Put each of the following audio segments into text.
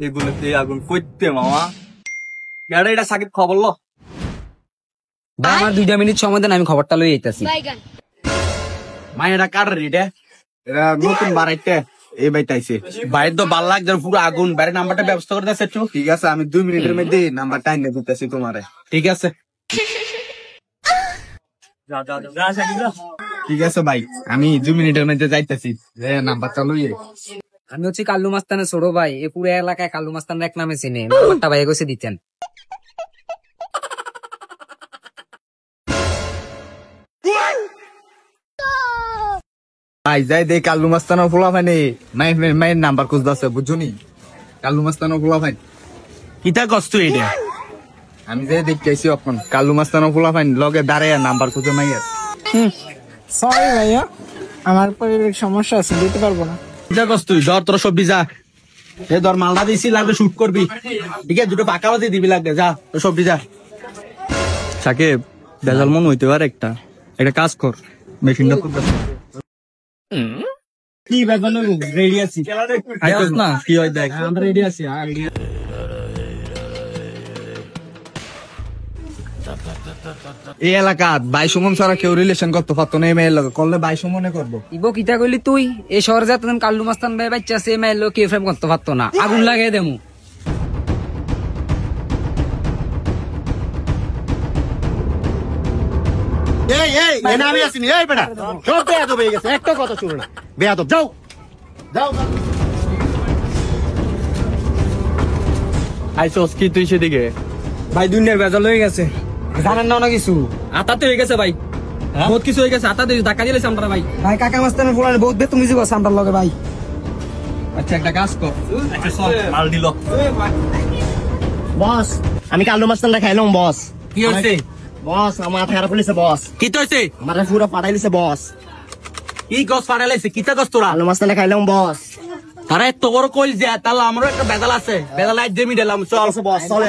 এগুলোতে আগুন করতে মামা গাড়ি এটা সাকিব খবর লো ভাই আমার 2 মিনিট সময় দেন, আমি খবরটা লই আইতাছি। মায়েরা কার রে এটা নতুন বাড়াইতে এই বাইতাইছে বাইরে তো ভাল লাগছে পুরো আগুন বাইরে নাম্বারটা ব্যবস্থা করে দিচ্ছে একটু। ঠিক আছে আমি 2 মিনিটের মধ্যে নাম্বারটা এনে দিতেছি তোমারে। ঠিক আছে ঠিক আছে ভাই, আমি 2 মিনিটের মধ্যে যাইতেছি, নাম্বারটা লইয়ে। আমি হচ্ছে কাল্লু মাস্তানের ছোট ভাই, এই পুরো এলাকায় কাল্লু মাস্তান এক নামে চিনে, নাম্বারটা ভাই কইছে দিতেন। ভাই যাই দে কাল্লু মাস্তানের ফোলা ফাইনে মায়ের নাম্বার খুঁজতেছে বুঝছনি। কাল্লু মাস্তানের ফোলা ফাইন কিতা কষ্ট এটা আমি যে দেখতেছি এখন কাল্লু মাস্তানের ফোলা ফাইন লগে দাঁড়ায় নাম্বার খুঁজে মাইয়ার। সরি ভাইয়া, আমার পারিবারিক সমস্যা আছে, দিতে পারবো না। কিতা কষ্ট ধর তোর সবজি যা, এ ধর মালদা দিছি লাগবে শুট করবি, ঠিক আছে দুটো পাকাও দিয়ে দিবি লাগবে, যা তোর সবজি যা। সাকিব বেজাল মন হইতে পারে, একটা কাজ কর মেশিনটা কি বেজাল রেডি আছি না কি হয় দেখ আমরা রেডি আছি। এই এলাকাত 22 মন ছাড়া কেউ রিলেশন করতে পারতো না, এই মেয়ের লগে করলে 22 মনে করবো। ইবো কিতা কইলি তুই? এই শহরে যাতেন কাল্লু মাস্তান ভাই বাচ্চা আছে, মেয়ের লোক কেউ ফ্রেম করতে পারতো না, আগুন লাগিয়ে দেমু। এই এই এনে আমি আসিনি, এই বেটা সব বেয়াদব হয়ে গেছে, একটা কথা শুনো না, বেয়াদব যাও যাও। আইসোস কি তুই সেদিকে? ভাই দুনিয়ার বেজাল হয়ে গেছে, জানেন না কিছু আতাতে হয়ে গেছে ভাই, বহুত কিছু হয়ে গেছে, আতাতে ধাক্কা দিয়েছে আমরা ভাই। ভাই কাকা মাস্তানের ফোলার বহুত বেতন মিজি করছে আমরা লগে ভাই। আচ্ছা একটা কাজ কর, আচ্ছা চল মাল দিল। বস আমি কাল্লু মাস্তানটা খাইলাম বস। কি হইছে বস? আমার মাথা খারাপ হইছে বস। কি তো হইছে? আমার পুরো পাঠাইছে বস। কি গছ পাড়াইছে কিতা গছ তোরা? কাল্লু মাস্তানটা খাইলাম বস। আরে এত বড় কইল যে তাহলে আমারও একটা বেদাল আছে, বেদাল আজ জমি দিলাম, চল বস চলে।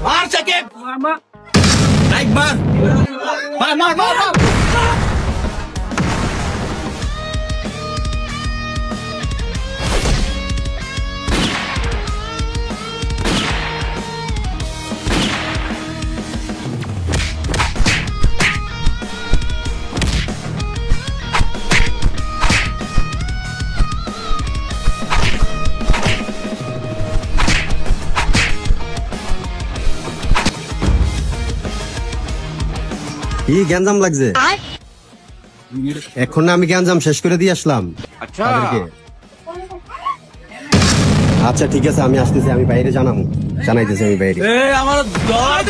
মার সাকিব লাইক মার মার মার মার মার। কি গ্যাঞ্জাম লাগছে এখন? না আমি গ্যাঞ্জাম শেষ করে দিয়ে আসলাম তাদেরকে। আচ্ছা ঠিক আছে আমি আসতেছি, আমি বাইরে জানাইতেছি আমি বাইরে। আমার ধর